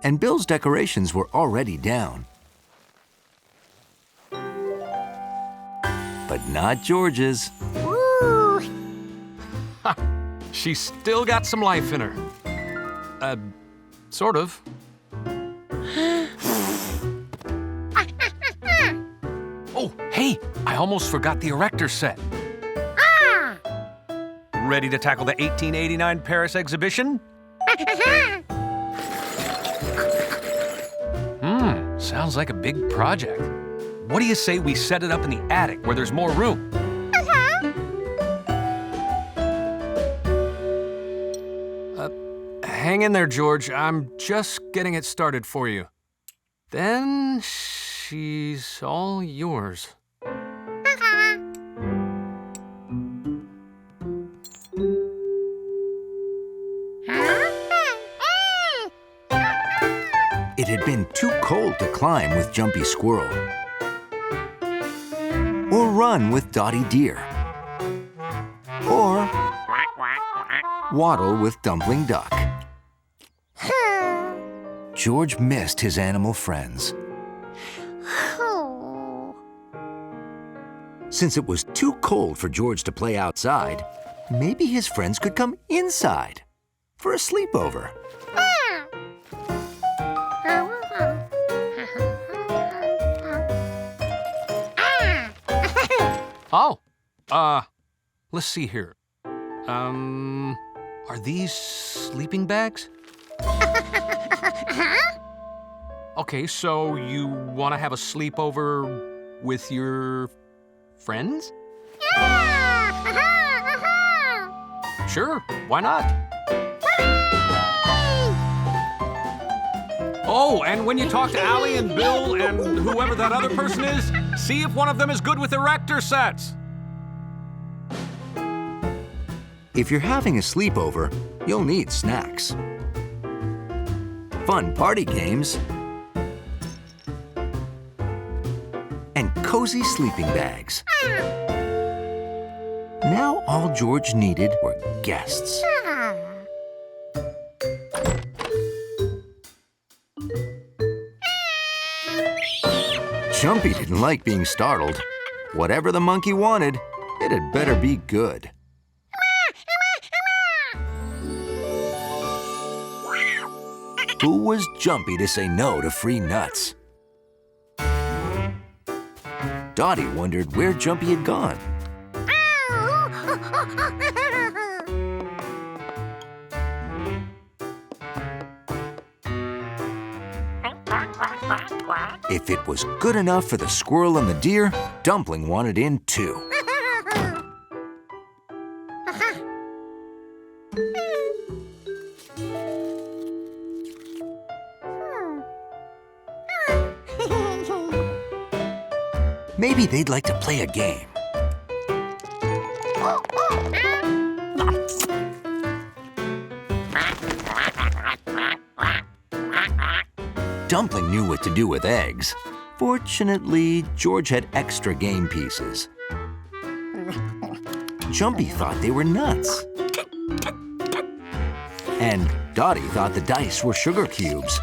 and Bill's decorations were already down. But not George's. Woo! Ha! She's still got some life in her. Sort of. Oh, hey, I almost forgot the erector set. Ready to tackle the 1889 Paris exhibition? Sounds like a big project. What do you say we set it up in the attic where there's more room? Hang in there, George. I'm just getting it started for you. Then she's all yours. It had been too cold to climb with Jumpy Squirrel, or run with Dotty Deer, or waddle with Dumpling Duck. George missed his animal friends. Since it was too cold for George to play outside, maybe his friends could come inside for a sleepover. Oh, let's see here. Are these sleeping bags? Okay, so you want to have a sleepover with your friends? Sure, why not? Oh, and when you talk to Allie and Bill and whoever that other person is, see if one of them is good with erector sets. If you're having a sleepover, you'll need snacks, fun party games, and cozy sleeping bags. Now all George needed were guests. Jumpy didn't like being startled. Whatever the monkey wanted, it had better be good. Who was Jumpy to say no to free nuts? Dotty wondered where Jumpy had gone. If it was good enough for the squirrel and the deer, Dumpling wanted in too. Maybe they'd like to play a game. Dumpling knew what to do with eggs. Fortunately, George had extra game pieces. Jumpy thought they were nuts. And Dotty thought the dice were sugar cubes.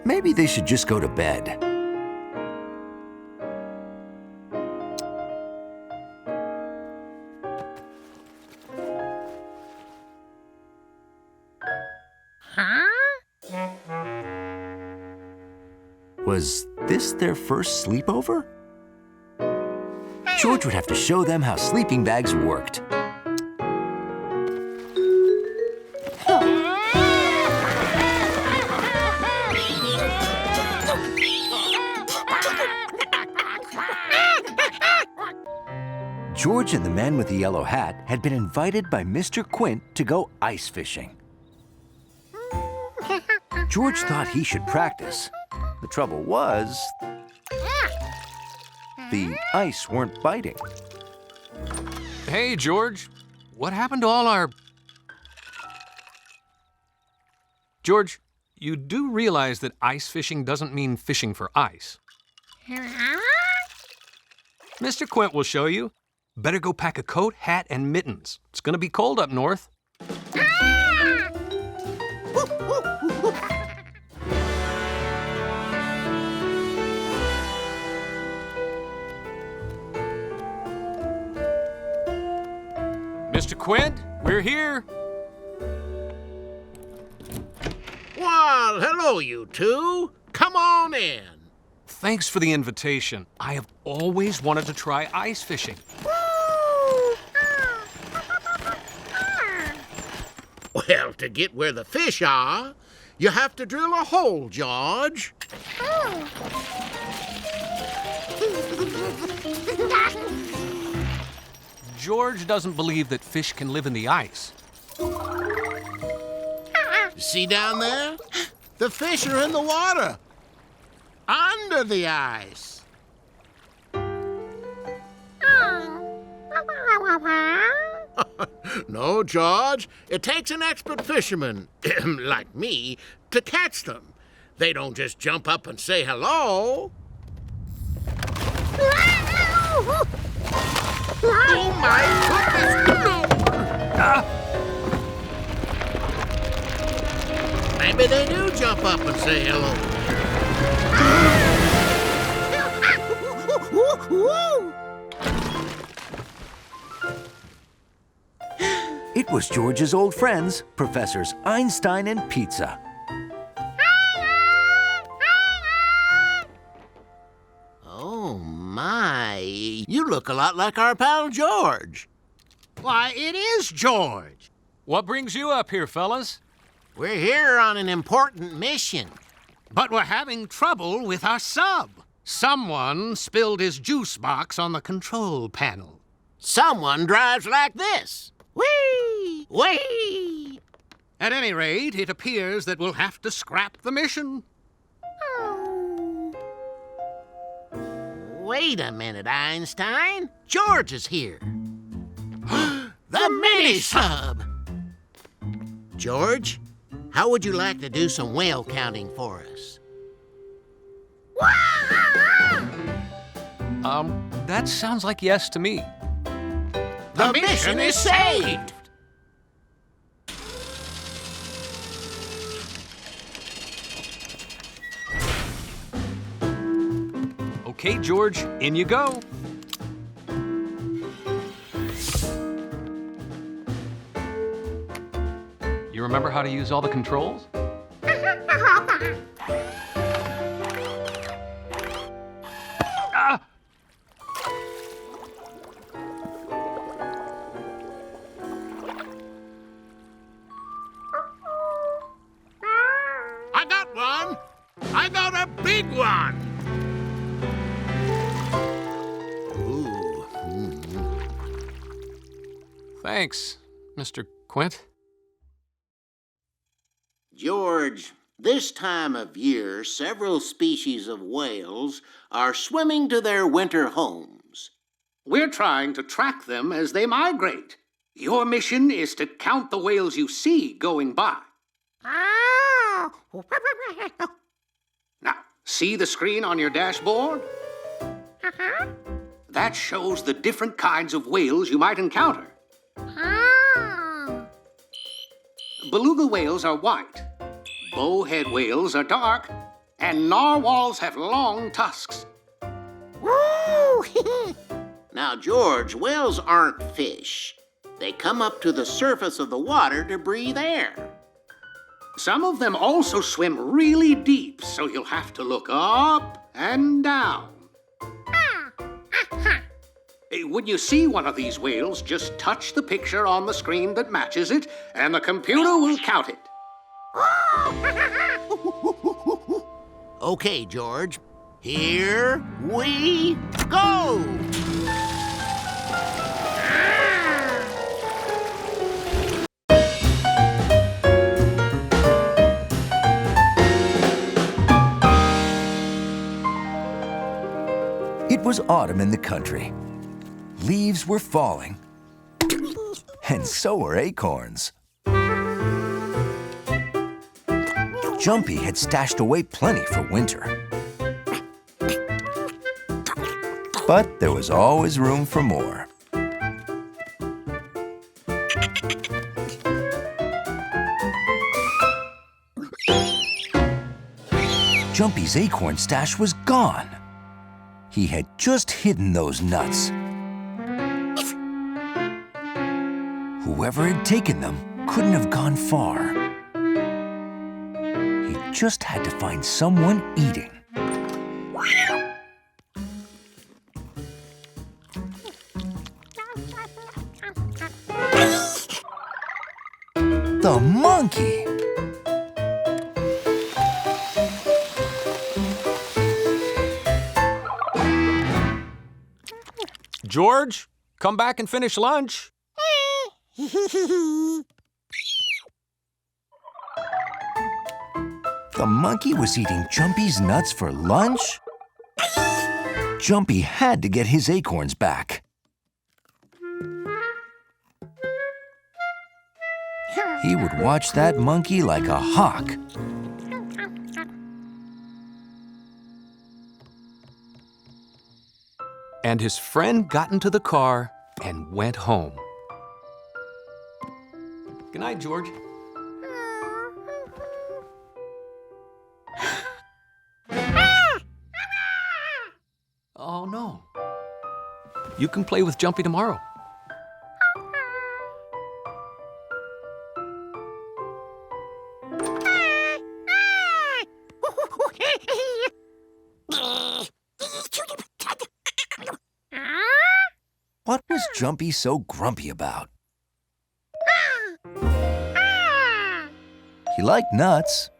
Maybe they should just go to bed. Was this their first sleepover? George would have to show them how sleeping bags worked. George and the man with the yellow hat had been invited by Mr. Quint to go ice fishing. George thought he should practice. The trouble was, the ice weren't biting. Hey, George. What happened to all our... George, you do realize that ice fishing doesn't mean fishing for ice. Mr. Quint will show you. Better go pack a coat, hat, and mittens. It's gonna be cold up north. Mr. Quint, we're here. Well, hello, you two. Come on in. Thanks for the invitation. I have always wanted to try ice fishing. Well, to get where the fish are, you have to drill a hole, George. George doesn't believe that fish can live in the ice. See down there? The fish are in the water. Under the ice. No, George. It takes an expert fisherman, like me, to catch them. They don't just jump up and say hello. Oh, my goodness! Maybe they do jump up and say hello. It was George's old friends, Professors Einstein and Pizza. Oh, my. You look a lot like our pal George. Why, it is George. What brings you up here, fellas? We're here on an important mission. But we're having trouble with our sub. Someone spilled his juice box on the control panel. Someone drives like this. Whee! Whee! At any rate, it appears that we'll have to scrap the mission. Wait a minute, Einstein. George is here. The mini-sub! George, how would you like to do some whale counting for us? That sounds like yes to me. The mission is saved! Okay, George, in you go. You remember how to use all the controls? Ah! I got one! I got a big one! Ooh. Thanks, Mr. Quint. George, this time of year, several species of whales are swimming to their winter homes. We're trying to track them as they migrate. Your mission is to count the whales you see going by. Now, see the screen on your dashboard? That shows the different kinds of whales you might encounter. Beluga whales are white, bowhead whales are dark, and narwhals have long tusks. Now, George, whales aren't fish. They come up to the surface of the water to breathe air. Some of them also swim really deep, so you'll have to look up and down. When you see one of these whales, just touch the picture on the screen that matches it, and the computer will count it. Okay, George. Here we go! It was autumn in the country. Leaves were falling, and so were acorns. Jumpy had stashed away plenty for winter. But there was always room for more. Jumpy's acorn stash was gone. He had just hidden those nuts. Whoever had taken them couldn't have gone far. He just had to find someone eating. The monkey! George, come back and finish lunch. The monkey was eating Jumpy's nuts for lunch? Jumpy had to get his acorns back. He would watch that monkey like a hawk. And his friend got into the car and went home. Good night, George. Oh, no. You can play with Jumpy tomorrow. What was Jumpy so grumpy about? He liked nuts.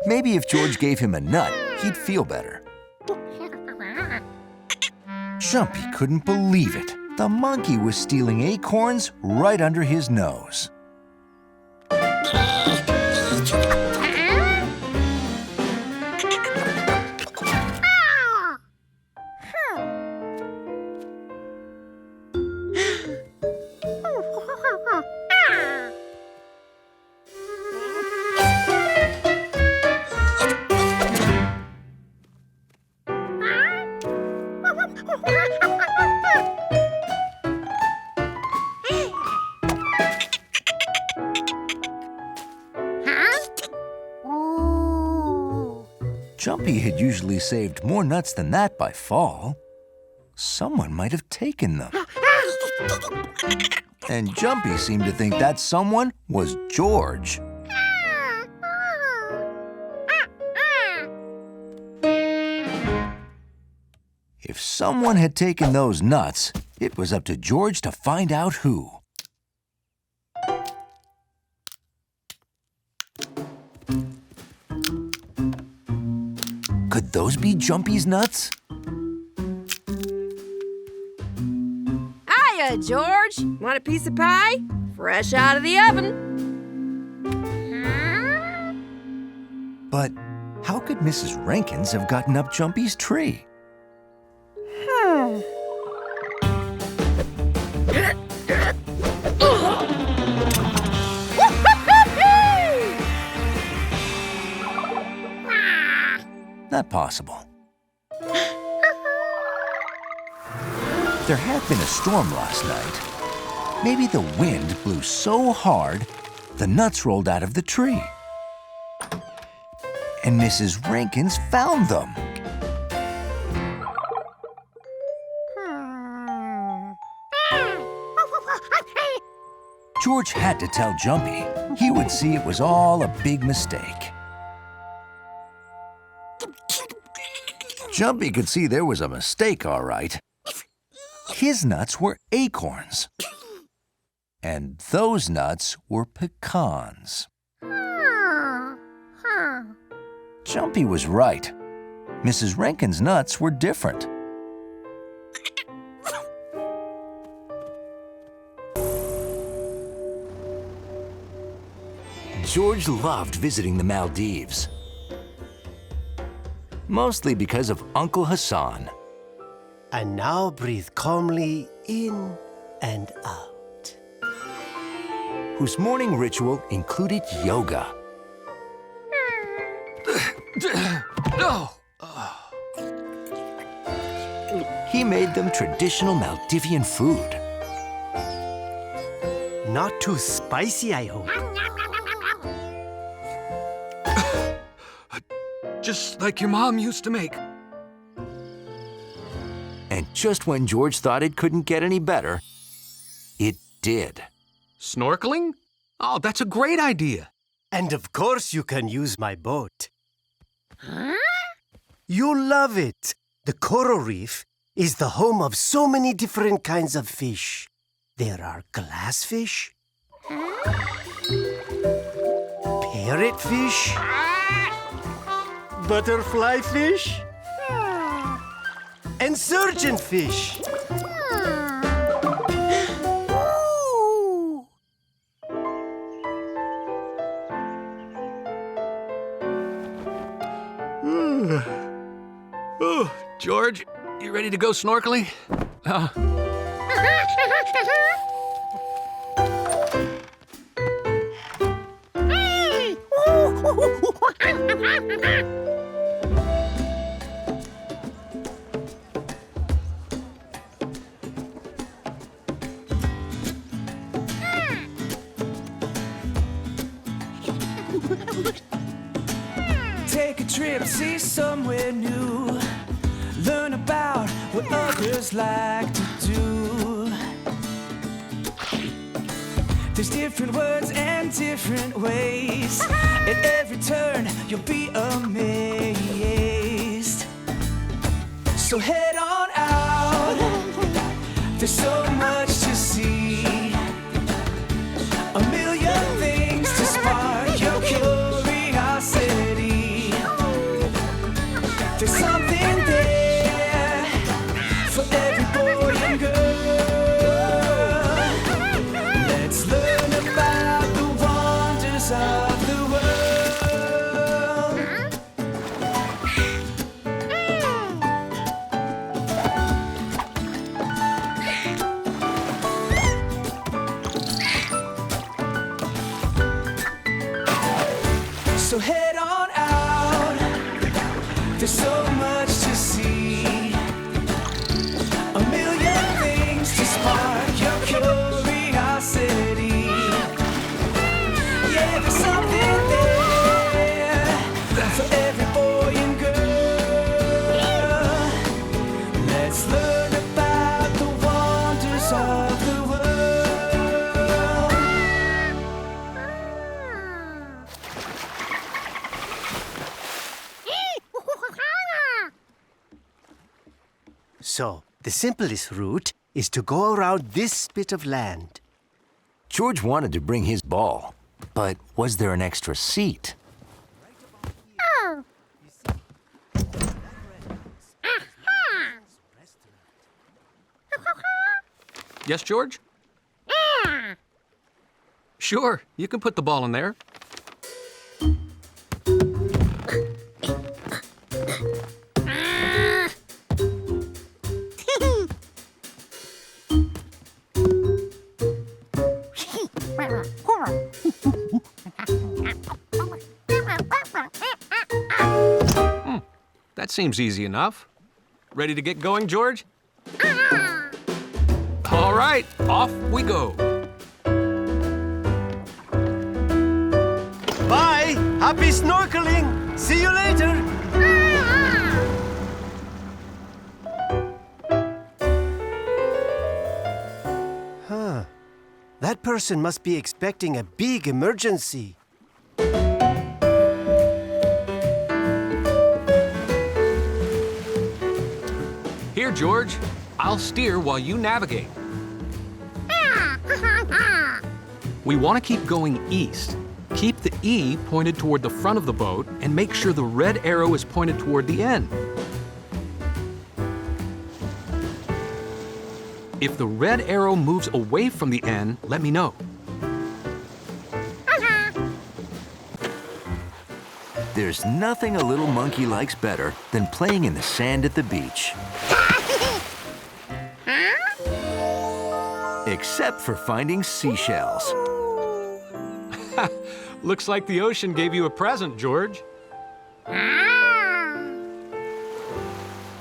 Maybe if George gave him a nut, he'd feel better. Jumpy couldn't believe it. The monkey was stealing acorns right under his nose. Jumpy had usually saved more nuts than that by fall. Someone might have taken them. And Jumpy seemed to think that someone was George. If someone had taken those nuts, it was up to George to find out who. Could those be Jumpy's nuts? Hiya, George. Want a piece of pie? Fresh out of the oven. But how could Mrs. Rankins have gotten up Jumpy's tree? Not possible. There had been a storm last night. Maybe the wind blew so hard, the nuts rolled out of the tree. And Mrs. Rankins found them. George had to tell Jumpy. He would see it was all a big mistake. Jumpy could see there was a mistake, all right. His nuts were acorns. And those nuts were pecans. Jumpy was right. Mrs. Rankin's nuts were different. George loved visiting the Maldives. Mostly because of Uncle Hassan. And now breathe calmly in and out. Whose morning ritual included yoga. He made them traditional Maldivian food. Not too spicy, I hope. Just like your mom used to make. And just when George thought it couldn't get any better, it did. Snorkeling? Oh, that's a great idea. And of course you can use my boat. You'll love it. The coral reef is the home of so many different kinds of fish. There are glassfish, parrotfish, butterfly fish, and surgeonfish. Oh, George, you ready to go snorkeling? Take a trip, see somewhere new. Learn about what others like to do. There's different words and different ways. At every turn, you'll be amazed. So head on out. There's so much to see. A million things to spark your curiosity. There's something there for every boy and girl. Let's learn about the wonders of the world. So head on out. There's so much to see. A million things to spark your curiosity. Yeah, there's something there for every boy and girl. Let's learn about the wonders of the world. So, the simplest route is to go around this bit of land. George wanted to bring his ball, but was there an extra seat? Yes, George? Sure, you can put the ball in there. That seems easy enough. Ready to get going, George? All right, off we go. Bye! Happy snorkeling! See you later! Huh. That person must be expecting a big emergency. Here, George. I'll steer while you navigate. We want to keep going east. Keep the E pointed toward the front of the boat and make sure the red arrow is pointed toward the end. If the red arrow moves away from the end, let me know. There's nothing a little monkey likes better than playing in the sand at the beach. except for finding seashells. Looks like the ocean gave you a present, George.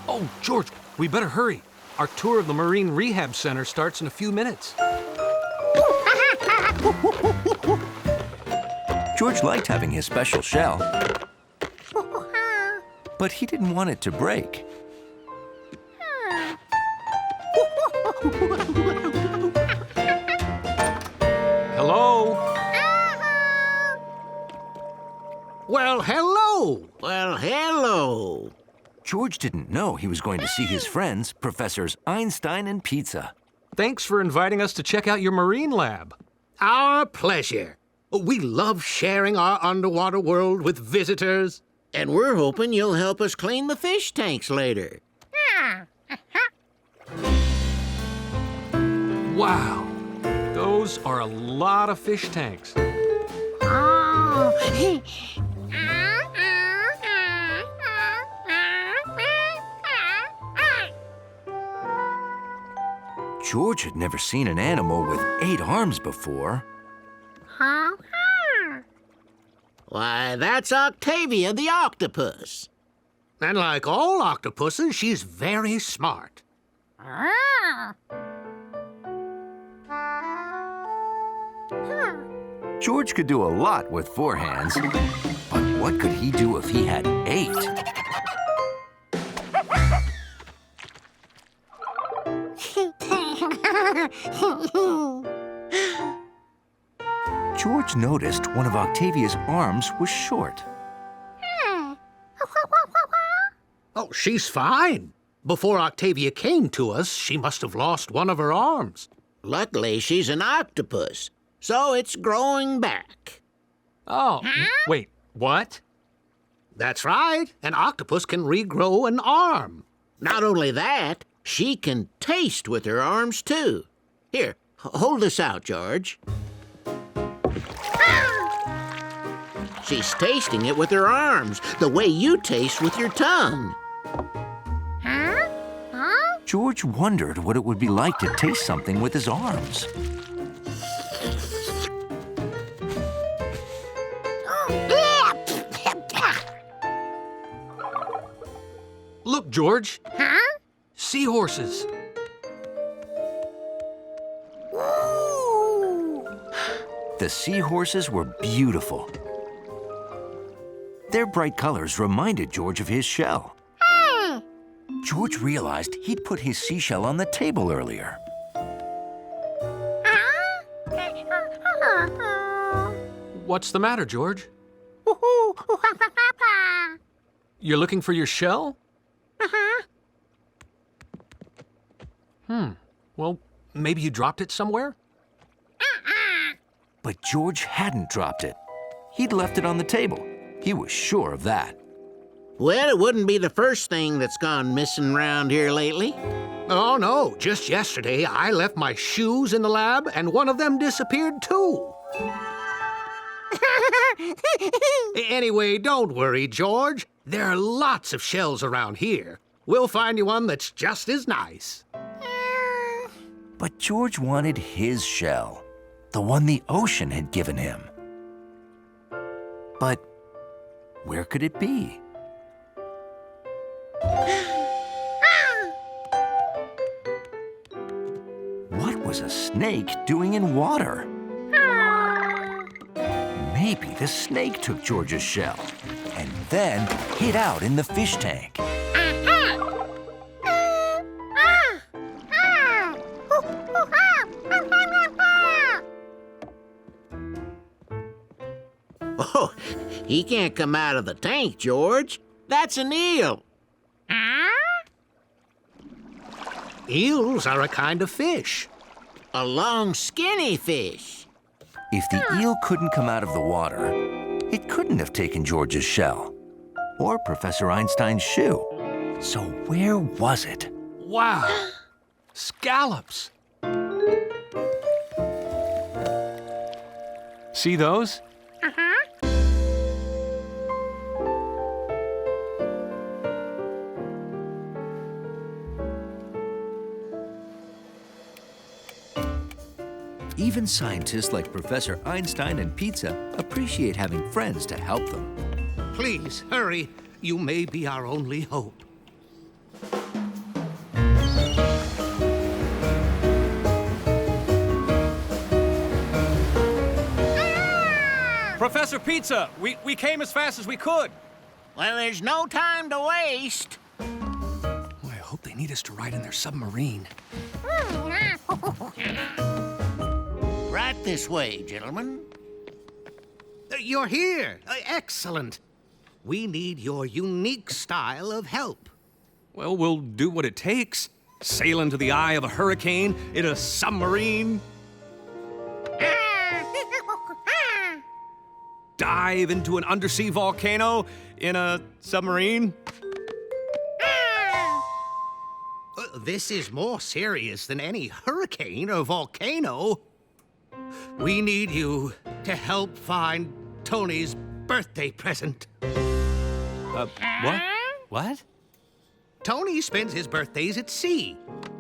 Oh, George, we better hurry. Our tour of the Marine Rehab Center starts in a few minutes. George liked having his special shell, but he didn't want it to break. Hello? Well, hello. Well, hello. George didn't know he was going to see his friends, Professors Einstein and Pizza. Thanks for inviting us to check out your marine lab. Our pleasure. We love sharing our underwater world with visitors. And we're hoping you'll help us clean the fish tanks later. Wow, those are a lot of fish tanks. George had never seen an animal with 8 arms before. Why, that's Octavia the octopus. And like all octopuses, she's very smart. George could do a lot with 4 hands, but what could he do if he had 8? George noticed one of Octavia's arms was short. Oh, she's fine. Before Octavia came to us, she must have lost one of her arms. Luckily, she's an octopus, so it's growing back. Oh, wait, what? That's right. An octopus can regrow an arm. Not only that, she can taste with her arms, too. Here, hold this out, George. She's tasting it with her arms, the way you taste with your tongue. George wondered what it would be like to taste something with his arms. Look, George. Seahorses. The seahorses were beautiful. Their bright colors reminded George of his shell. George realized he'd put his seashell on the table earlier. What's the matter, George? You're looking for your shell? Well, maybe you dropped it somewhere? But George hadn't dropped it. He'd left it on the table. He was sure of that. Well, it wouldn't be the first thing that's gone missing around here lately. Oh, no. Just yesterday, I left my shoes in the lab, and one of them disappeared, too. Anyway, don't worry, George. There are lots of shells around here. We'll find you one that's just as nice. But George wanted his shell, the one the ocean had given him. But where could it be? What was a snake doing in water? Maybe the snake took George's shell and then hid out in the fish tank. Oh, he can't come out of the tank, George. That's an eel. Eels are a kind of fish. A long, skinny fish. If the eel couldn't come out of the water, it couldn't have taken George's shell or Professor Einstein's shoe. So where was it? Wow, scallops. See those? Even scientists like Professor Einstein and Pizza appreciate having friends to help them. Please, hurry. You may be our only hope. Professor Pizza, we came as fast as we could. Well, there's no time to waste. Boy, I hope they need us to ride in their submarine. Right this way, gentlemen. You're here. Excellent. We need your unique style of help. Well, we'll do what it takes. Sail into the eye of a hurricane in a submarine. Dive into an undersea volcano in a submarine. This is more serious than any hurricane or volcano. We need you to help find Tony's birthday present. What? What? Tony spends his birthdays at sea.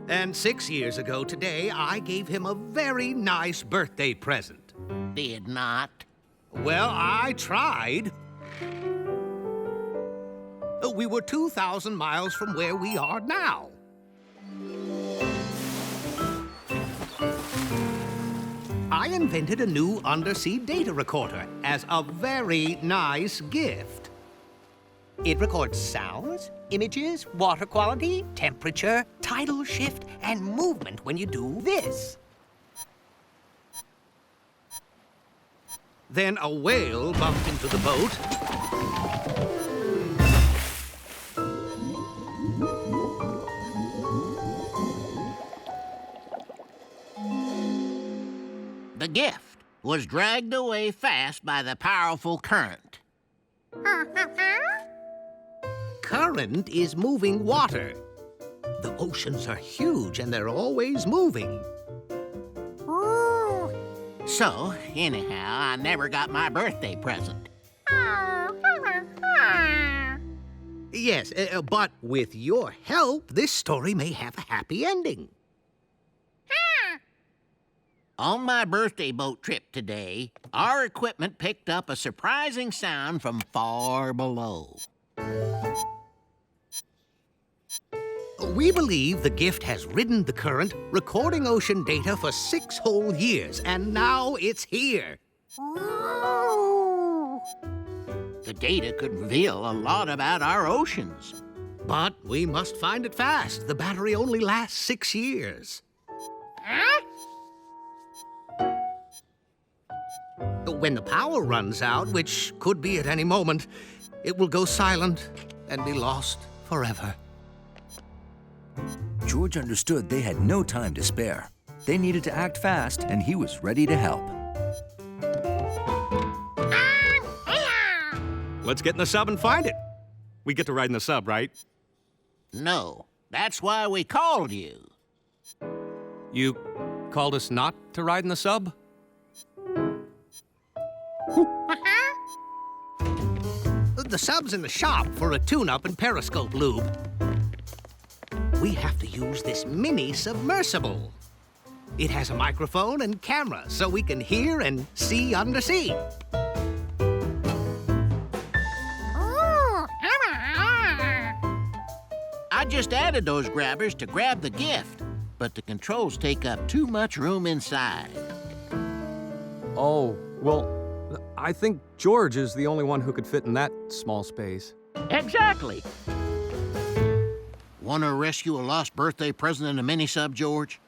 And 6 years ago today, I gave him a very nice birthday present. Did not. Well, I tried. We were 2,000 miles from where we are now. I invented a new undersea data recorder as a very nice gift. It records sounds, images, water quality, temperature, tidal shift, and movement when you do this. Then a whale bumped into the boat. The gift was dragged away fast by the powerful current. Current is moving water. The oceans are huge and they're always moving. So, anyhow, I never got my birthday present. Yes, but with your help, this story may have a happy ending. On my birthday boat trip today, our equipment picked up a surprising sound from far below. We believe the gift has ridden the current, recording ocean data for 6 whole years, and now it's here. The data could reveal a lot about our oceans. But we must find it fast. The battery only lasts 6 years. When the power runs out, which could be at any moment, it will go silent and be lost forever. George understood they had no time to spare. They needed to act fast, and he was ready to help. Let's get in the sub and find it. We get to ride in the sub, right? No, that's why we called you. You called us not to ride in the sub? The sub's in the shop for a tune-up and periscope lube. We have to use this mini submersible. It has a microphone and camera, so we can hear and see undersea. I just added those grabbers to grab the gift, but the controls take up too much room inside. Oh, well, I think George is the only one who could fit in that small space. Exactly. Want to rescue a lost birthday present in a mini-sub, George?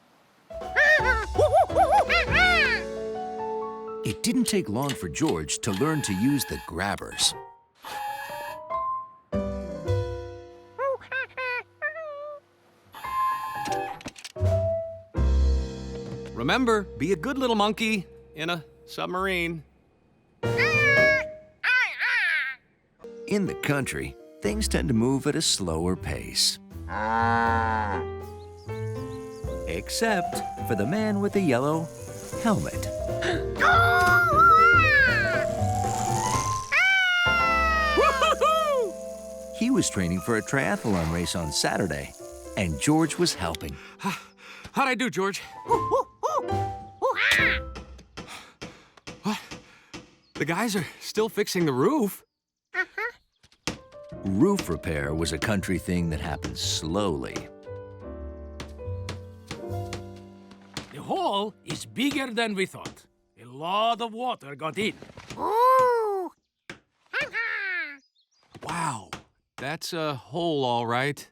It didn't take long for George to learn to use the grabbers. Remember, be a good little monkey in a submarine. In the country, things tend to move at a slower pace. Except for the man with the yellow helmet. He was training for a triathlon race on Saturday, and George was helping. How'd I do, George? What? The guys are still fixing the roof. Roof repair was a country thing that happened slowly. The hole is bigger than we thought. A lot of water got in. Wow, that's a hole, all right.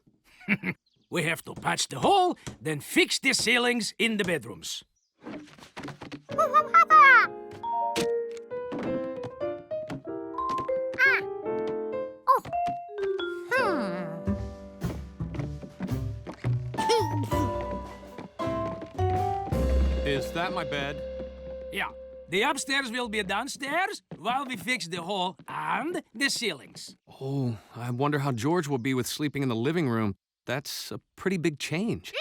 We have to patch the hole, then fix the ceilings in the bedrooms. Is that my bed? Yeah, the upstairs will be downstairs while we fix the hole and the ceilings. Oh, I wonder how George will be with sleeping in the living room. That's a pretty big change.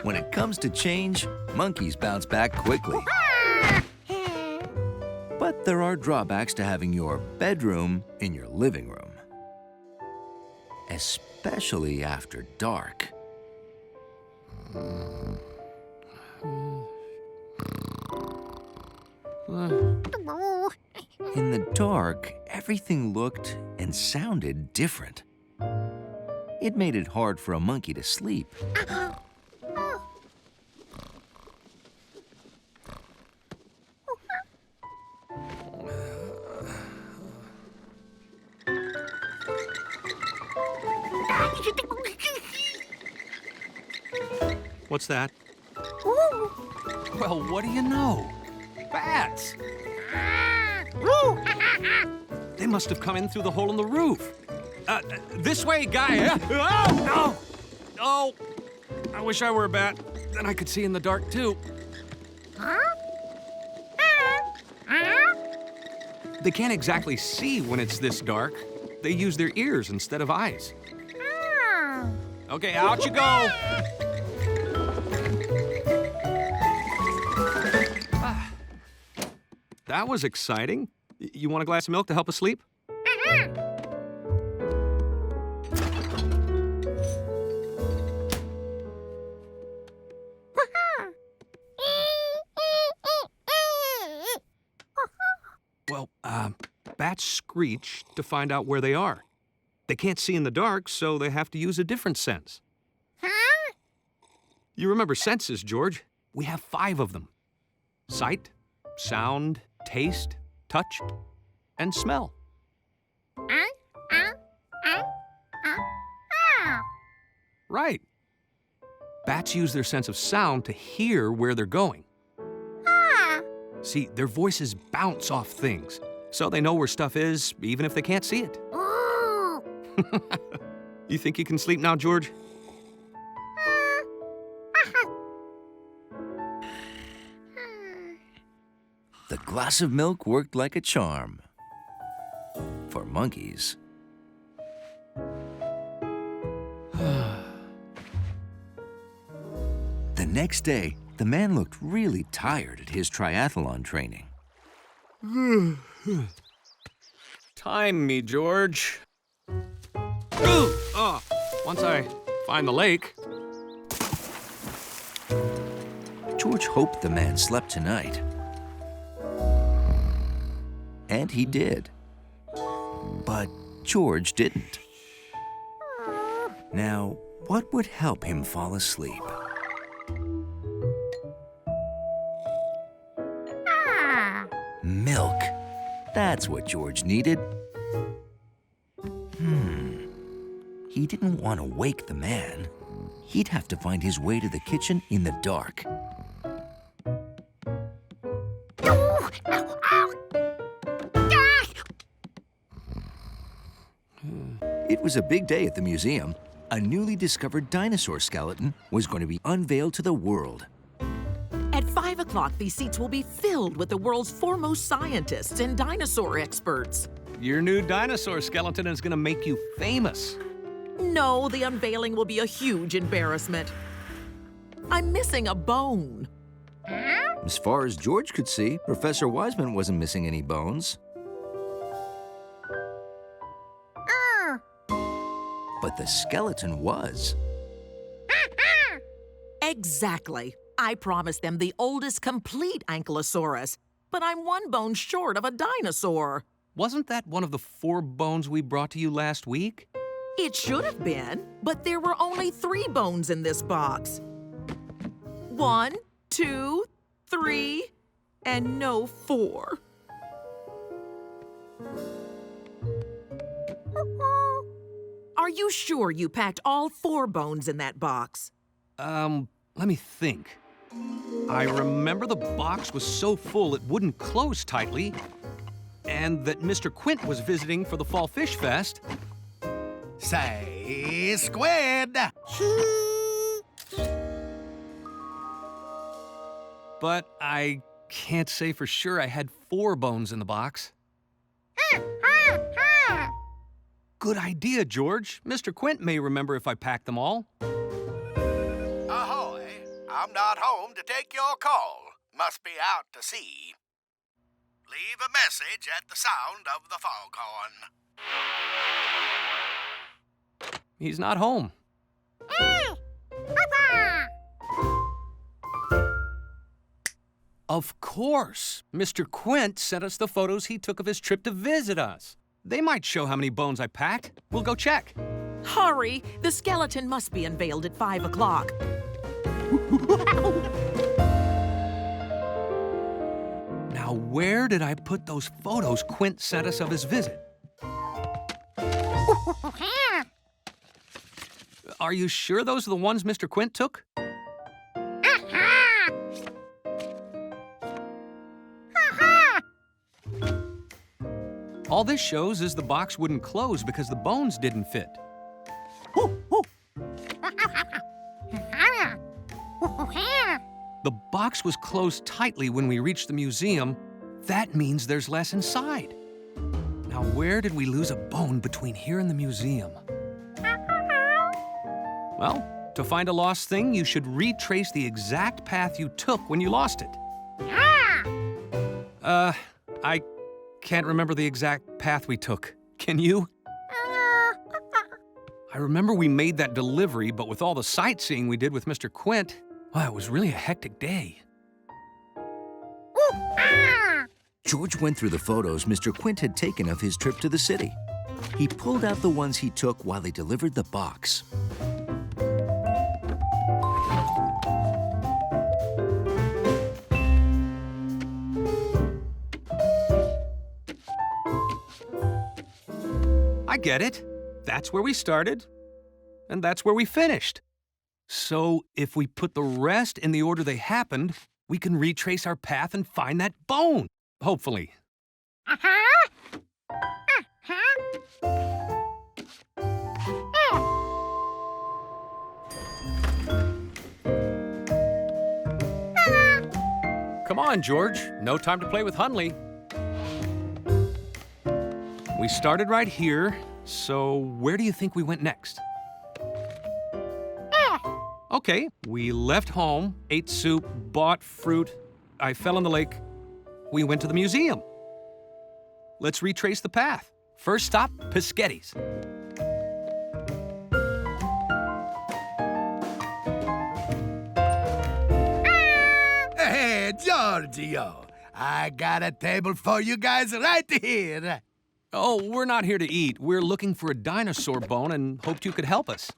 When it comes to change, monkeys bounce back quickly. But there are drawbacks to having your bedroom in your living room, especially after dark. In the dark, everything looked and sounded different. It made it hard for a monkey to sleep. What's that? Well, what do you know? Bats! They must have come in through the hole in the roof. This way, guy! Oh! Oh! I wish I were a bat. Then I could see in the dark, too. They can't exactly see when it's this dark. They use their ears instead of eyes. Okay, out you go! That was exciting. You want a glass of milk to help us sleep? Well, bats screech to find out where they are. They can't see in the dark, so they have to use a different sense. You remember senses, George? We have 5 of them. Sight, sound, taste, touch, and smell. Right. Bats use their sense of sound to hear where they're going. See, their voices bounce off things, so they know where stuff is, even if they can't see it. You think you can sleep now, George? The glass of milk worked like a charm for monkeys. The next day, the man looked really tired at his triathlon training. Time me, George. Once I find the lake. George hoped the man slept tonight. And he did. But George didn't. Now, what would help him fall asleep? Milk. That's what George needed. He didn't want to wake the man. He'd have to find his way to the kitchen in the dark. It was a big day at the museum. A newly discovered dinosaur skeleton was going to be unveiled to the world. At 5 o'clock, these seats will be filled with the world's foremost scientists and dinosaur experts. Your new dinosaur skeleton is going to make you famous. No, the unveiling will be a huge embarrassment. I'm missing a bone. As far as George could see, Professor Wiseman wasn't missing any bones. But the skeleton was. Exactly. I promised them the oldest complete ankylosaurus, but I'm one bone short of a dinosaur. Wasn't that one of the 4 bones we brought to you last week? It should have been, but there were only 3 bones in this box. 1, 2, 3, and no 4. Are you sure you packed all 4 bones in that box? Let me think. I remember the box was so full it wouldn't close tightly, and that Mr. Quint was visiting for the Fall Fish Fest. Say, squid! But I can't say for sure I had 4 bones in the box. Good idea, George. Mr. Quint may remember if I packed them all. Ahoy! I'm not home to take your call. Must be out to sea. Leave a message at the sound of the foghorn. He's not home. Of course. Mr. Quint sent us the photos he took of his trip to visit us. They might show how many bones I packed. We'll go check. Hurry! The skeleton must be unveiled at 5 o'clock. Now, where did I put those photos Quint sent us of his visit? Are you sure those are the ones Mr. Quint took? All this shows is the box wouldn't close because the bones didn't fit. The box was closed tightly when we reached the museum. That means there's less inside. Now, where did we lose a bone between here and the museum? Well, to find a lost thing, you should retrace the exact path you took when you lost it. I can't remember the exact path we took. Can you? I remember we made that delivery, but with all the sightseeing we did with Mr. Quint, well, it was really a hectic day. George went through the photos Mr. Quint had taken of his trip to the city. He pulled out the ones he took while they delivered the box. I get it. That's where we started, and that's where we finished. So if we put the rest in the order they happened, we can retrace our path and find that bone, hopefully. Come on, George. No time to play with Hunley. We started right here, so where do you think we went next? Okay, we left home, ate soup, bought fruit. I fell in the lake. We went to the museum. Let's retrace the path. First stop, Piscetti's. Hey, Giorgio, I got a table for you guys right here. Oh, we're not here to eat. We're looking for a dinosaur bone and hoped you could help us.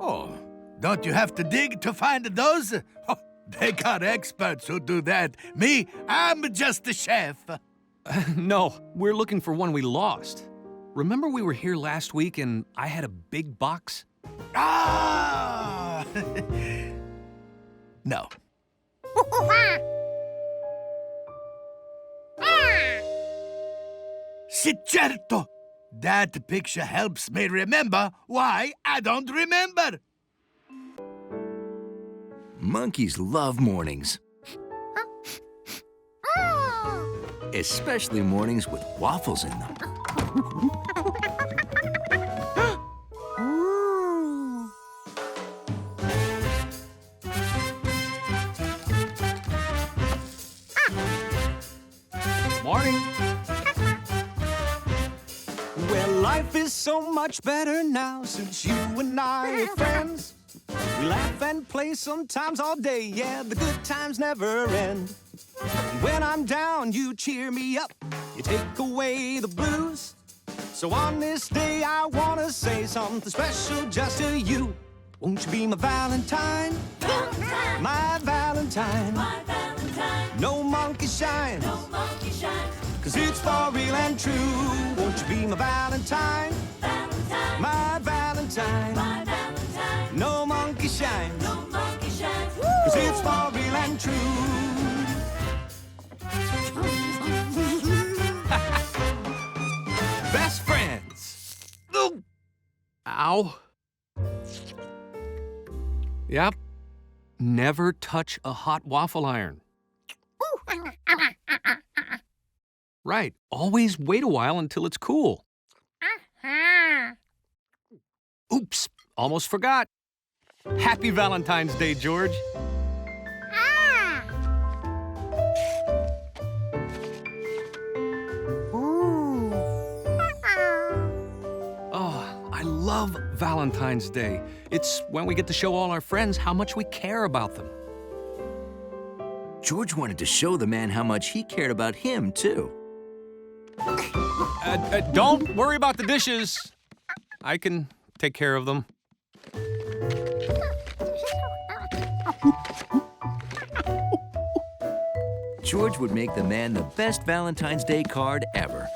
Oh, don't you have to dig to find those? Oh, they got experts who do that. Me, I'm just a chef. No, we're looking for one we lost. Remember we were here last week and I had a big box? Ah! No. Si certo! That picture helps me remember why I don't remember. Monkeys love mornings. Especially mornings with waffles in them. Morning. Well, life is so much better now since you and I are friends. We laugh and play sometimes all day, yeah, the good times never end. When I'm down, you cheer me up, you take away the blues. So on this day, I wanna say something special just to you. Won't you be my Valentine? Valentine. My Valentine. My Valentine. No monkey shines. No monkey shines. 'Cause it's for real and true. Won't you be my Valentine? Valentine. My Valentine. My Valentine. No monkey shines. No monkey shines. 'Cause it's for real and true. Best friends. Ooh. Ow. Yep. Never touch a hot waffle iron. Right. Always wait a while until it's cool. Oops. Almost forgot. Happy Valentine's Day, George. I love Valentine's Day. It's when we get to show all our friends how much we care about them. George wanted to show the man how much he cared about him, too. Don't worry about the dishes. I can take care of them. George would make the man the best Valentine's Day card ever.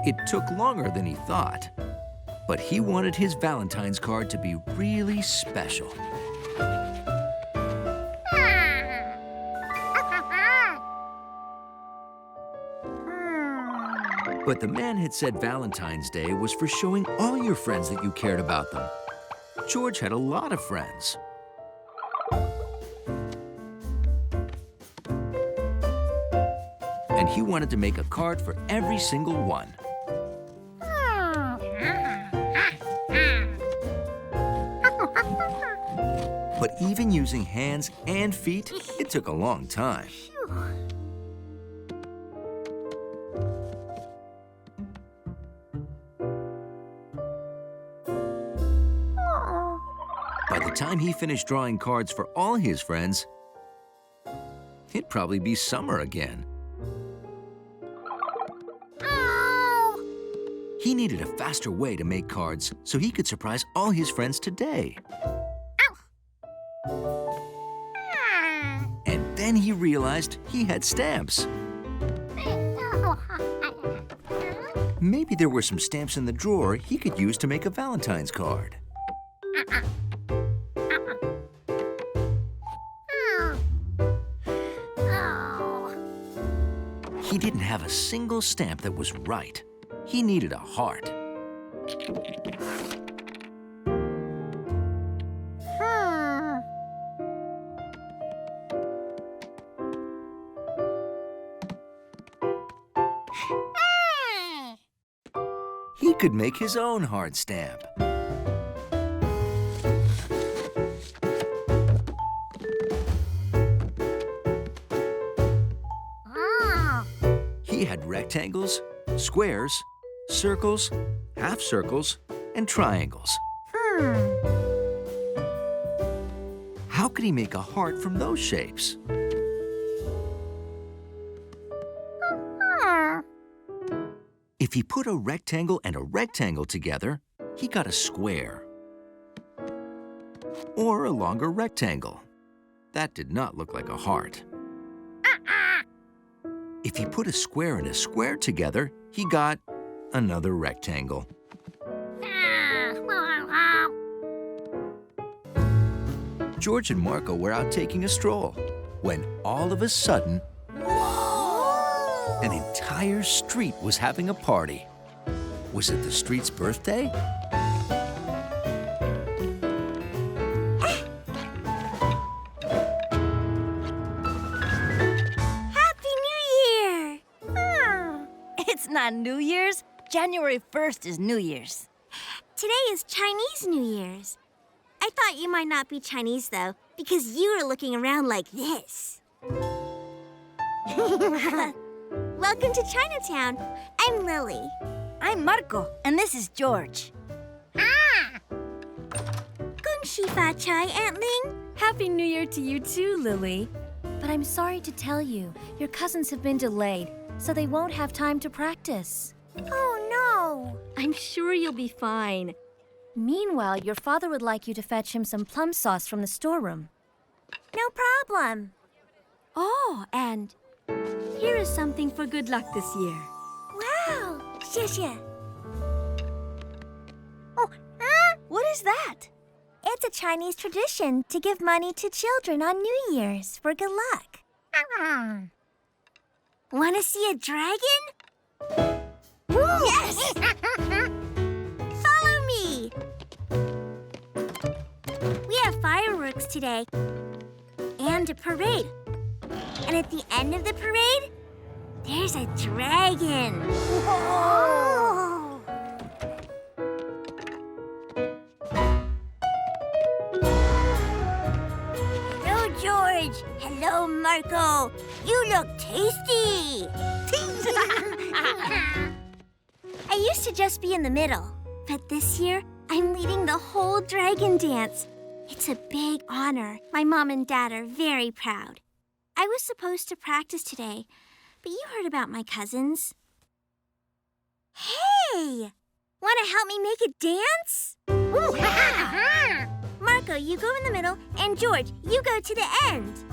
It took longer than he thought, but he wanted his Valentine's card to be really special. But the man had said Valentine's Day was for showing all your friends that you cared about them. George had a lot of friends. And he wanted to make a card for every single one. But even using hands and feet, it took a long time. By the time he finished drawing cards for all his friends, it'd probably be summer again. He needed a faster way to make cards so he could surprise all his friends today. And then he realized he had stamps. Maybe there were some stamps in the drawer he could use to make a Valentine's card. He didn't have a single stamp that was right. He needed a heart. He could make his own heart stamp. He had rectangles, squares, circles, half circles, and triangles. How could he make a heart from those shapes? If he put a rectangle and a rectangle together, he got a square. Or a longer rectangle. That did not look like a heart. If he put a square and a square together, he got another rectangle. George and Marco were out taking a stroll when all of a sudden, an entire street was having a party. Was it the street's birthday? Happy New Year! It's not New Year's. January 1st is New Year's. Today is Chinese New Year's. I thought you might not be Chinese, though, because you were looking around like this. Welcome to Chinatown. I'm Lily. I'm Marco, and this is George. Gong Xi Fa Chai, Aunt Ling. Happy New Year to you too, Lily. But I'm sorry to tell you, your cousins have been delayed, so they won't have time to practice. Oh, no. I'm sure you'll be fine. Meanwhile, your father would like you to fetch him some plum sauce from the storeroom. No problem. Oh, and here is something for good luck this year. Wow. 谢谢. Oh, what is that? It's a Chinese tradition to give money to children on New Year's for good luck. Want to see a dragon? Yes! Follow me! We have fireworks today and a parade. And at the end of the parade, there's a dragon. Whoa! Hello, George. Hello, Marco. You look tasty. I used to just be in the middle, but this year I'm leading the whole dragon dance. It's a big honor. My mom and dad are very proud. I was supposed to practice today, but you heard about my cousins. Hey! Want to help me make a dance? Yeah. Marco, you go in the middle, and George, you go to the end.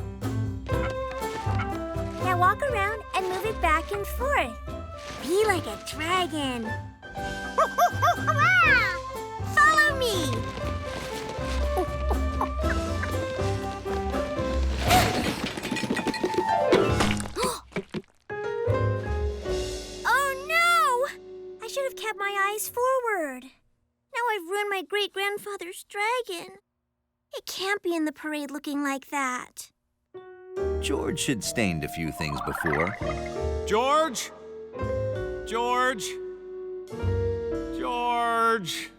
Now walk around and move it back and forth. Be like a dragon. Follow me. Oh no! I should have kept my eyes forward. Now I've ruined my great-grandfather's dragon. It can't be in the parade looking like that. George had stained a few things before. George? George? George?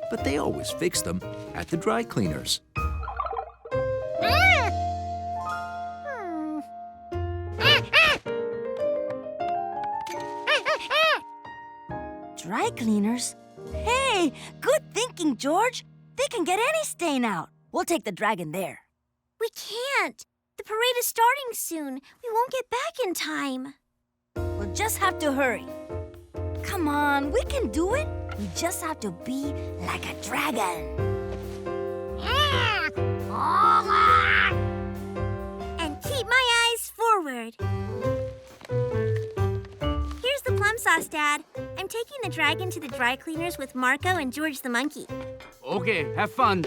But they always fixed them at the dry cleaners. Dry cleaners? Hey, good thinking, George. They can get any stain out. We'll take the dragon there. We can't. The parade is starting soon. We won't get back in time. We'll just have to hurry. Come on, we can do it. We just have to be like a dragon. And keep my eyes forward. Here's the plum sauce, Dad. I'm taking the dragon to the dry cleaners with Marco and George the monkey. Okay, have fun.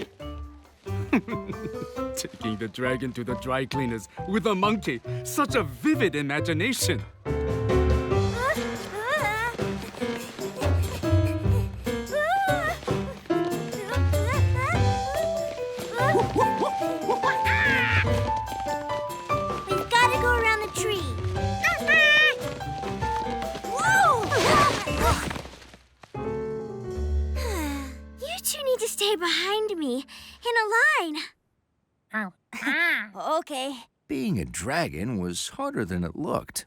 Taking the dragon to the dry cleaners with a monkey. Such a vivid imagination. We've got to go around the tree. Whoa! You two need to stay behind me in a line. Okay. Being a dragon was harder than it looked.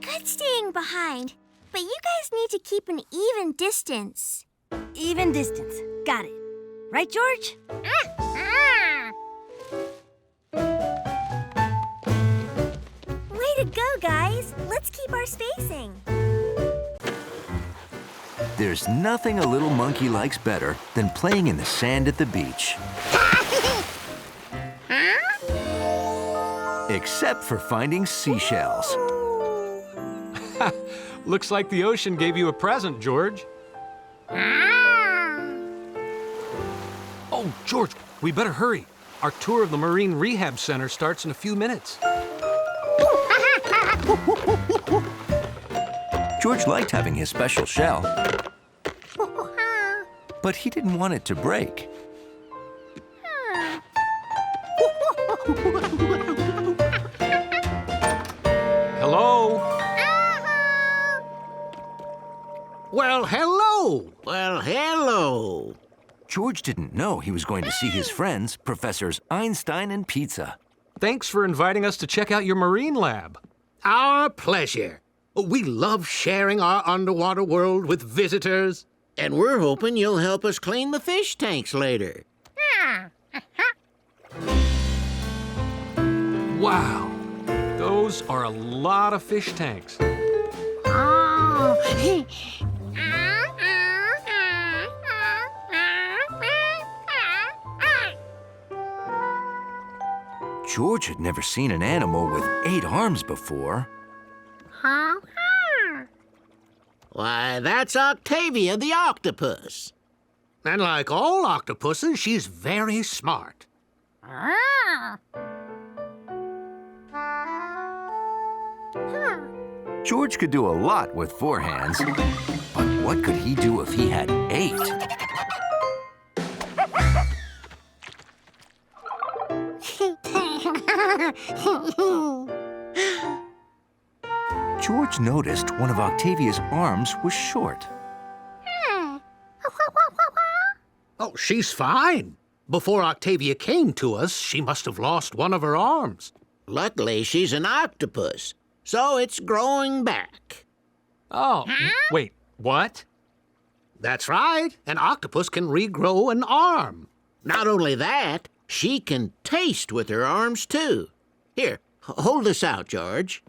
Good staying behind, but you guys need to keep an even distance. Even distance. Got it. Right, George? Way to go, guys. Let's keep our spacing. There's nothing a little monkey likes better than playing in the sand at the beach. Except for finding seashells. Looks like the ocean gave you a present, George. Oh, George, we better hurry. Our tour of the Marine Rehab Center starts in a few minutes. George liked having his special shell, but he didn't want it to break. George didn't know he was going to see his friends, Professors Einstein and Pizza. Thanks for inviting us to check out your marine lab. Our pleasure. We love sharing our underwater world with visitors. And we're hoping you'll help us clean the fish tanks later. Wow, those are a lot of fish tanks. George had never seen an animal with 8 arms before. Why, that's Octavia the octopus. And like all octopuses, she's very smart. George could do a lot with 4 hands, but what could he do if he had 8? George noticed one of Octavia's arms was short. Oh, she's fine. Before Octavia came to us, she must have lost one of her arms. Luckily, she's an octopus, so it's growing back. Oh, wait, what? That's right. An octopus can regrow an arm. Not only that, she can taste with her arms, too. Here, hold this out, George.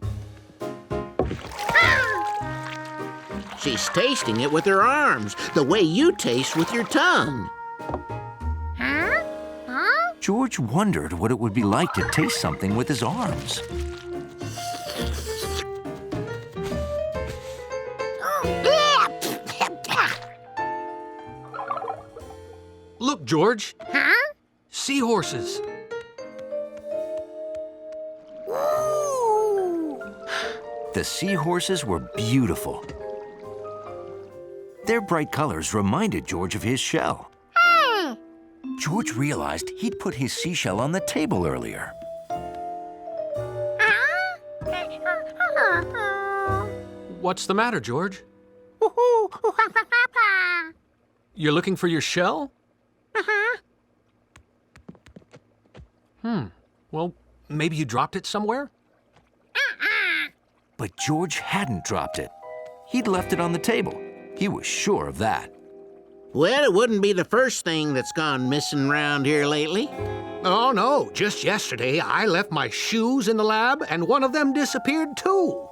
She's tasting it with her arms, the way you taste with your tongue. George wondered what it would be like to taste something with his arms. Look, George. Seahorses. The seahorses were beautiful. Their bright colors reminded George of his shell. George realized he'd put his seashell on the table earlier. What's the matter, George? You're looking for your shell? Well, maybe you dropped it somewhere? But George hadn't dropped it. He'd left it on the table. He was sure of that. Well, it wouldn't be the first thing that's gone missing around here lately. Oh, no. Just yesterday, I left my shoes in the lab, and one of them disappeared, too.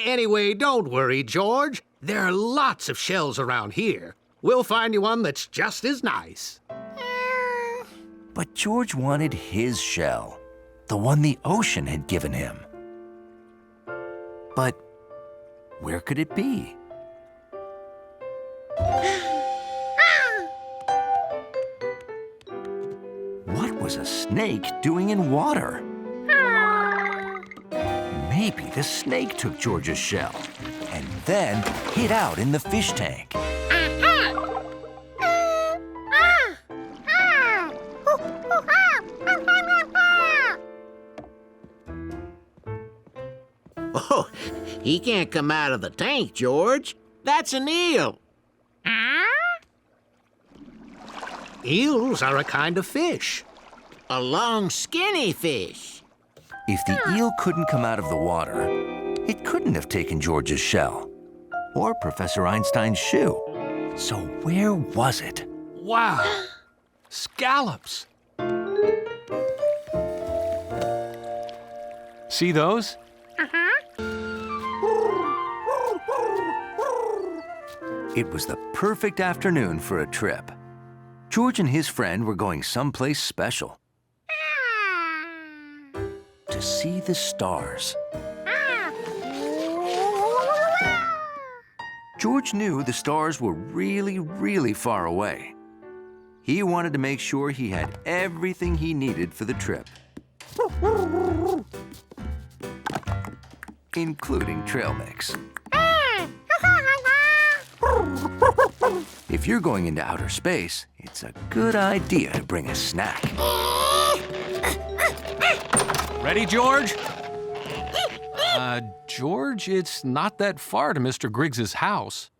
Anyway, don't worry, George. There are lots of shells around here. We'll find you one that's just as nice. But George wanted his shell, the one the ocean had given him. But where could it be? What was a snake doing in water? Maybe the snake took George's shell and then hid out in the fish tank. Oh, he can't come out of the tank, George. That's an eel. Eels are a kind of fish. A long, skinny fish. If the eel couldn't come out of the water, it couldn't have taken George's shell or Professor Einstein's shoe. So where was it? Wow! Scallops! See those? It was the perfect afternoon for a trip. George and his friend were going someplace special. To see the stars. George knew the stars were really, really far away. He wanted to make sure he had everything he needed for the trip, including trail mix. If you're going into outer space, it's a good idea to bring a snack. Ready, George? George, it's not that far to Mr. Griggs's house.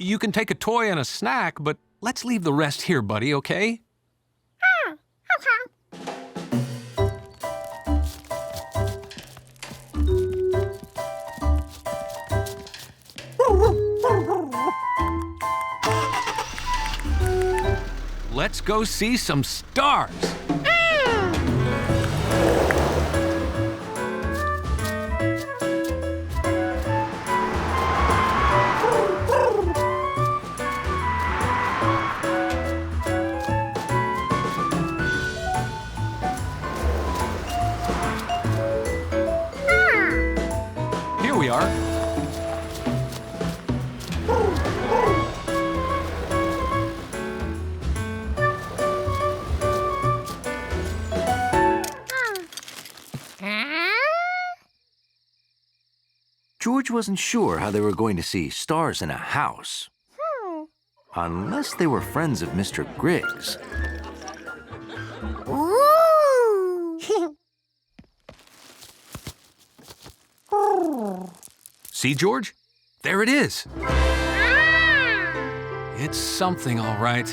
You can take a toy and a snack, but let's leave the rest here, buddy, okay? Let's go see some stars. Here we are. George wasn't sure how they were going to see stars in a house. Unless they were friends of Mr. Griggs. See, George? There it is. It's something, all right.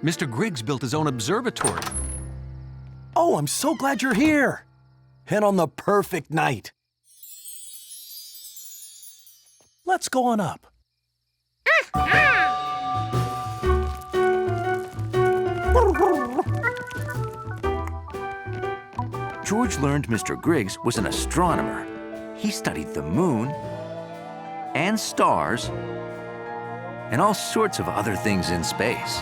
Mr. Griggs built his own observatory. Oh, I'm so glad you're here. And on the perfect night. Let's go on up. George learned Mr. Griggs was an astronomer. He studied the moon and stars and all sorts of other things in space.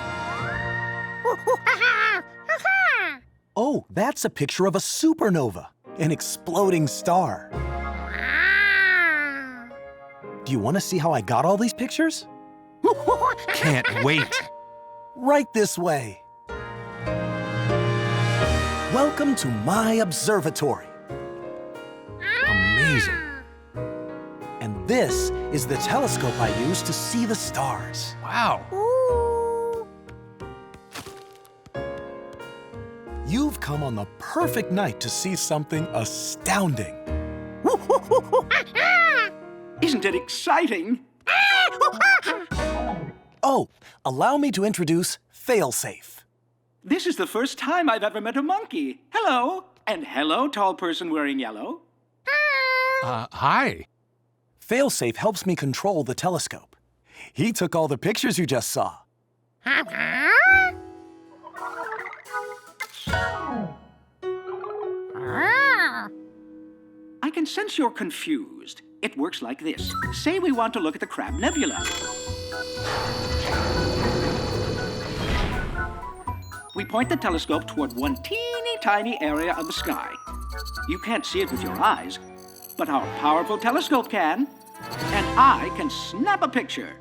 Oh, that's a picture of a supernova, an exploding star. Do you want to see how I got all these pictures? Can't wait. Right this way. Welcome to my observatory. Amazing. And this is the telescope I use to see the stars. Wow. You've come on the perfect night to see something astounding. Isn't it exciting? Oh, allow me to introduce Failsafe. This is the first time I've ever met a monkey. Hello. And hello, tall person wearing yellow. Hi. Failsafe helps me control the telescope. He took all the pictures you just saw. I can sense you're confused. It works like this. Say we want to look at the Crab Nebula. We point the telescope toward one teeny tiny area of the sky. You can't see it with your eyes, but our powerful telescope can. And I can snap a picture.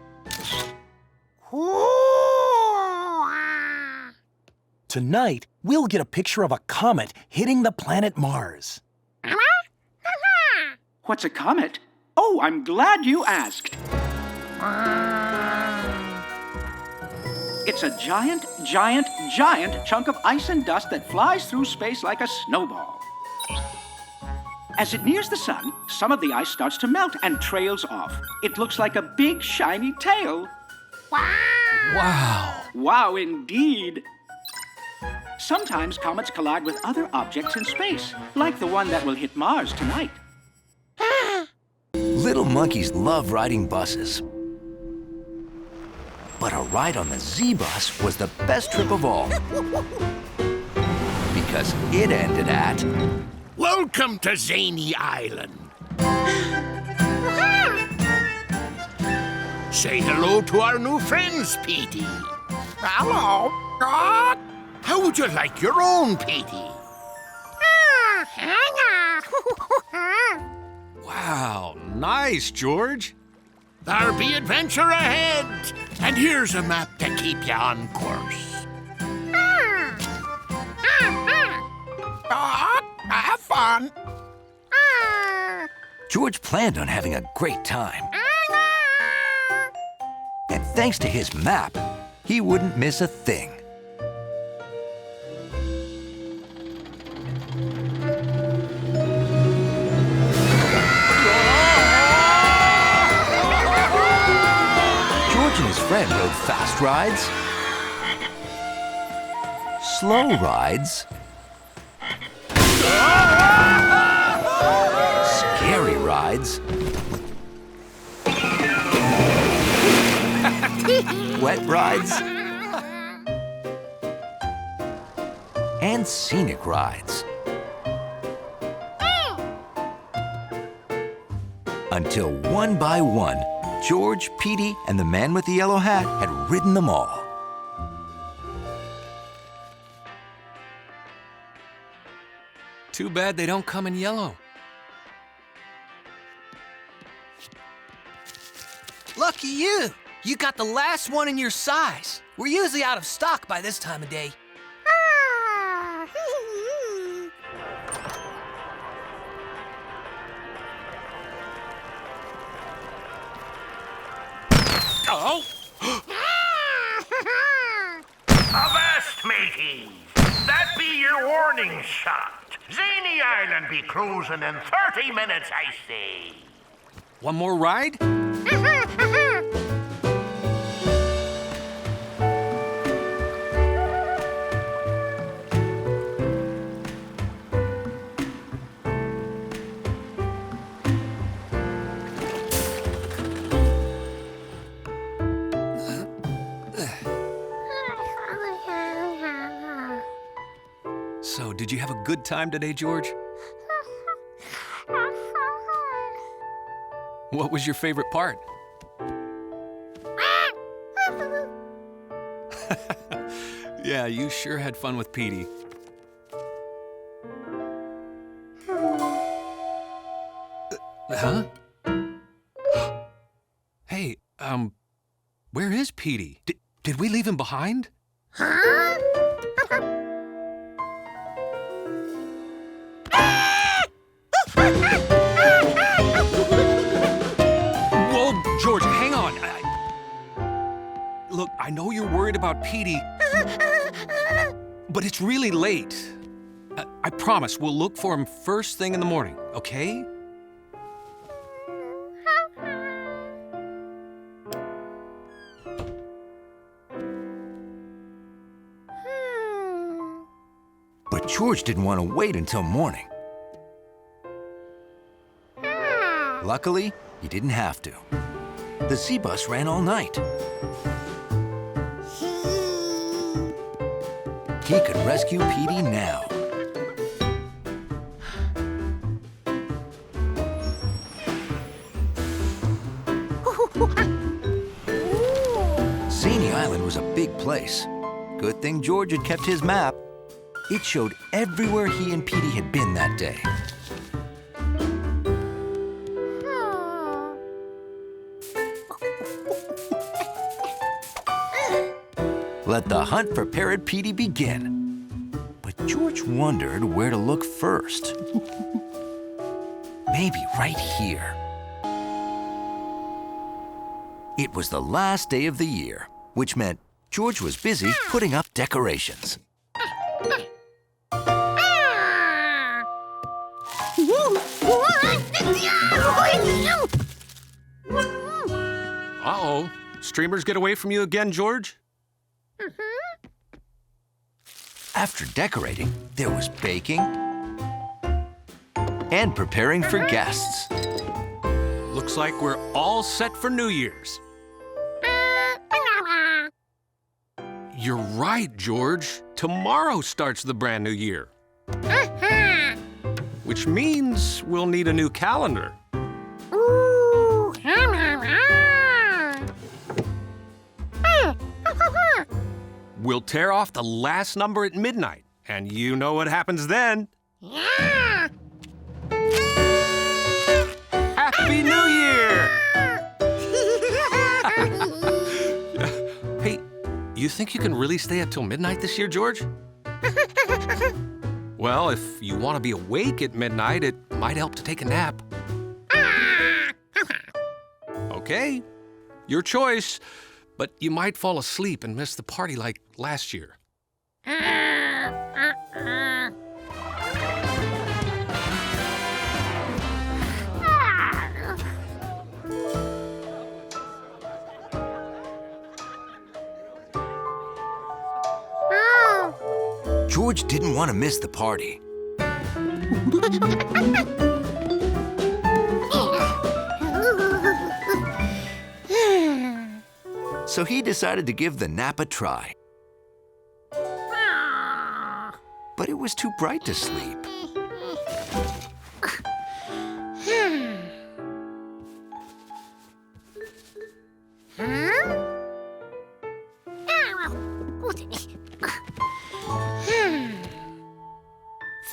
Tonight, we'll get a picture of a comet hitting the planet Mars. What's a comet? Oh, I'm glad you asked. It's a giant, giant, giant chunk of ice and dust that flies through space like a snowball. As it nears the sun, some of the ice starts to melt and trails off. It looks like a big, shiny tail. Wow. Wow, indeed. Sometimes comets collide with other objects in space, like the one that will hit Mars tonight. Little monkeys love riding buses. But a ride on the Z-Bus was the best trip of all. Because it ended at... Welcome to Zany Island. Say hello to our new friends, Petey. Hello. How would you like your own, Petey? Wow, nice, George. There'll be adventure ahead. And here's a map to keep you on course. Have fun. George planned on having a great time. And thanks to his map, he wouldn't miss a thing. George Red rode fast rides, slow rides, scary rides, wet rides, and scenic rides. Until one by one, George, Petey, and the man with the yellow hat had ridden them all. Too bad they don't come in yellow. Lucky you! You got the last one in your size. We're usually out of stock by this time of day. Oh! Avast, mateys! That be your warning shot. Zany Island be closing in 30 minutes, I say. One more ride? So, did you have a good time today, George? What was your favorite part? Yeah, you sure had fun with Petey. Huh? Hey, where is Petey? Did we leave him behind? Whoa, George, hang on. Look, I know you're worried about Petey, but it's really late. I promise we'll look for him first thing in the morning, okay? But George didn't want to wait until morning. Luckily, he didn't have to. The Z-Bus ran all night. He could rescue Petey now. Zany Island was a big place. Good thing George had kept his map. It showed everywhere he and Petey had been that day. Let the hunt for Parrot Petey begin. But George wondered where to look first. Maybe right here. It was the last day of the year, which meant George was busy putting up decorations. Uh-oh. Streamers get away from you again, George? After decorating, there was baking and preparing for guests. Looks like we're all set for New Year's. You're right, George. Tomorrow starts the brand new year. Which means we'll need a new calendar. We'll tear off the last number at midnight, and you know what happens then. Happy New Year! Hey, you think you can really stay up till midnight this year, George? Well, if you want to be awake at midnight, it might help to take a nap. Okay, your choice, but you might fall asleep and miss the party like last year. George didn't want to miss the party. So he decided to give the nap a try. But it was too bright to sleep.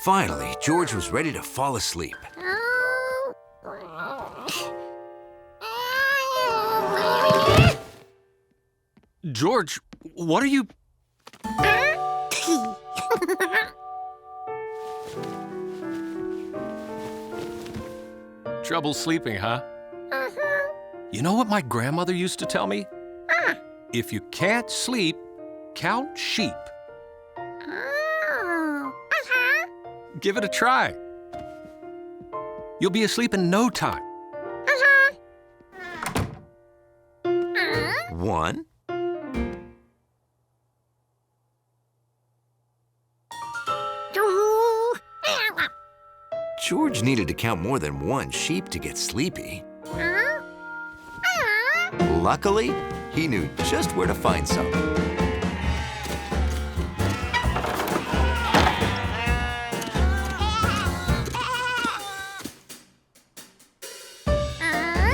Finally, George was ready to fall asleep. George, what are you... Trouble sleeping, huh? You know what my grandmother used to tell me? If you can't sleep, count sheep. Give it a try. You'll be asleep in no time. 1, 2. George needed to count more than 1 sheep to get sleepy. Luckily, he knew just where to find some.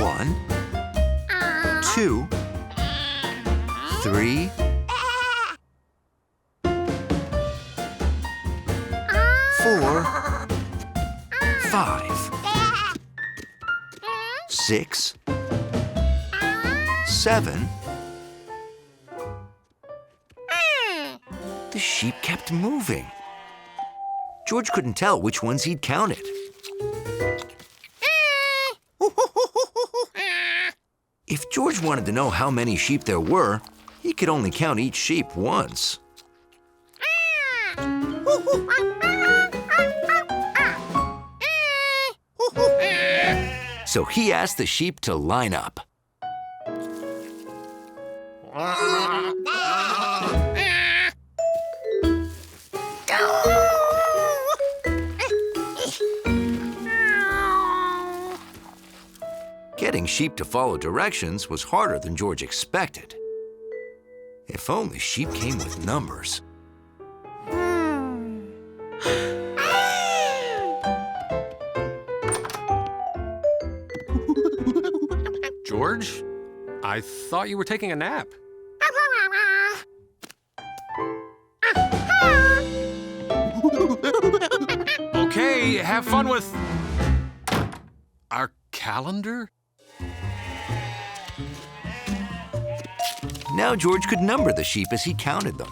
One, 2, 3, 4, 5, 6, 7. The sheep kept moving. George couldn't tell which ones he'd counted. If George wanted to know how many sheep there were, he could only count each sheep once. So he asked the sheep to line up. Getting sheep to follow directions was harder than George expected. If only sheep came with numbers. George, I thought you were taking a nap. Okay, have fun with our calendar. Now George could number the sheep as he counted them.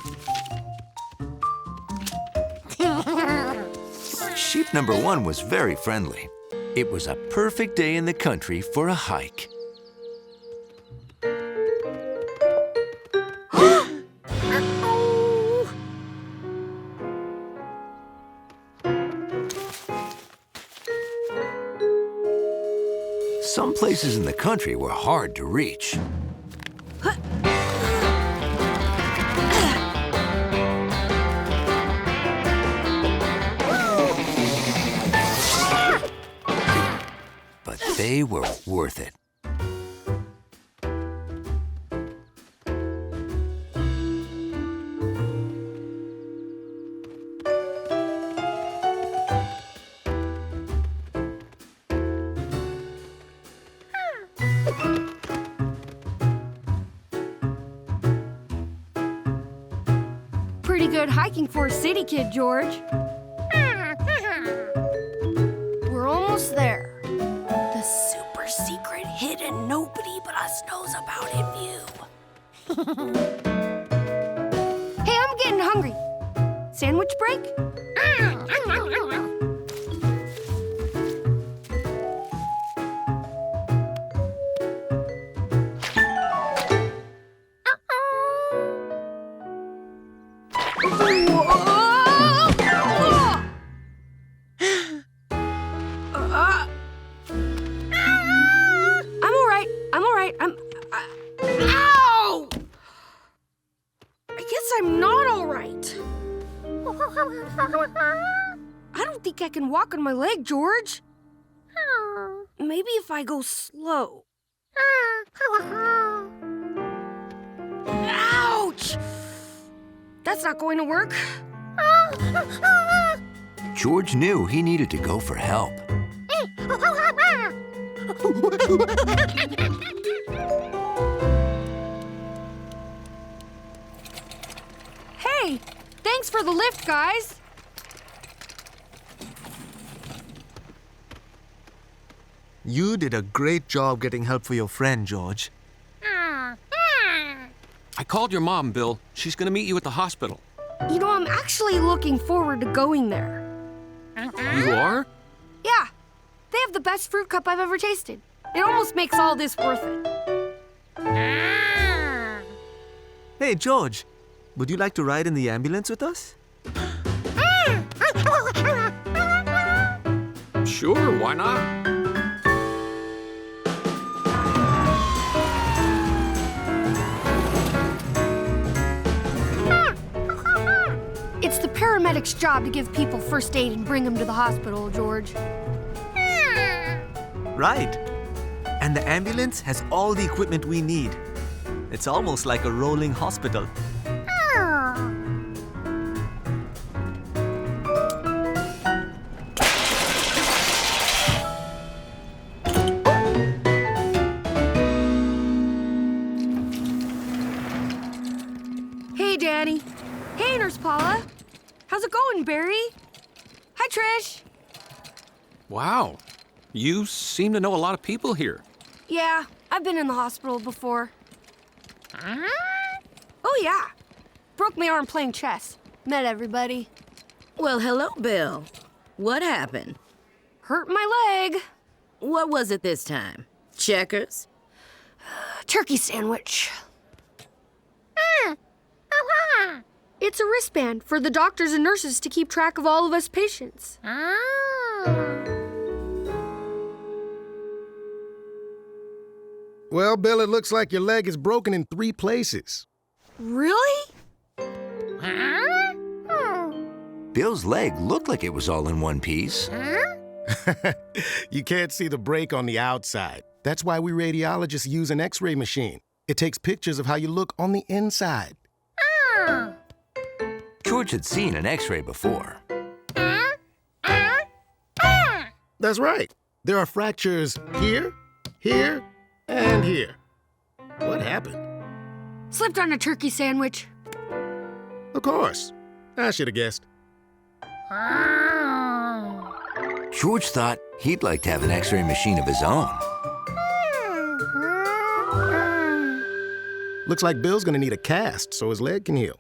Sheep number 1 was very friendly. It was a perfect day in the country for a hike. Some places in the country were hard to reach. But they were worth it. Pretty good hiking for a city kid, George. We're almost there. The super secret hidden nobody but us knows about it view. Hey, I'm getting hungry. Sandwich break? Ow! I guess I'm not all right. I don't think I can walk on my leg, George. Maybe if I go slow. Ouch! That's not going to work. George knew he needed to go for help. Hey, thanks for the lift, guys. You did a great job getting help for your friend, George. I called your mom, Bill. She's gonna meet you at the hospital. You know, I'm actually looking forward to going there. You are? Yeah, they have the best fruit cup I've ever tasted. It almost makes all this worth it. Hey, George, would you like to ride in the ambulance with us? Sure, why not? It's the paramedic's job to give people first aid and bring them to the hospital, George. Right. And the ambulance has all the equipment we need. It's almost like a rolling hospital. Hey, Danny. Hey, Nurse Paula. How's it going, Barry? Hi, Trish. Wow. You seem to know a lot of people here. Yeah, I've been in the hospital before. Oh, yeah. Broke my arm playing chess. Met everybody. Well, hello, Bill. What happened? Hurt my leg. What was it this time? Checkers? Turkey sandwich. It's a wristband for the doctors and nurses to keep track of all of us patients. Well, Bill, it looks like your leg is broken in 3 places. Really? Bill's leg looked like it was all in one piece. You can't see the break on the outside. That's why we radiologists use an X-ray machine. It takes pictures of how you look on the inside. George had seen an X-ray before. That's right. There are fractures here, here, and here. What happened? Slipped on a turkey sandwich. Of course. I should have guessed. George thought he'd like to have an X-ray machine of his own. Looks like Bill's gonna need a cast so his leg can heal.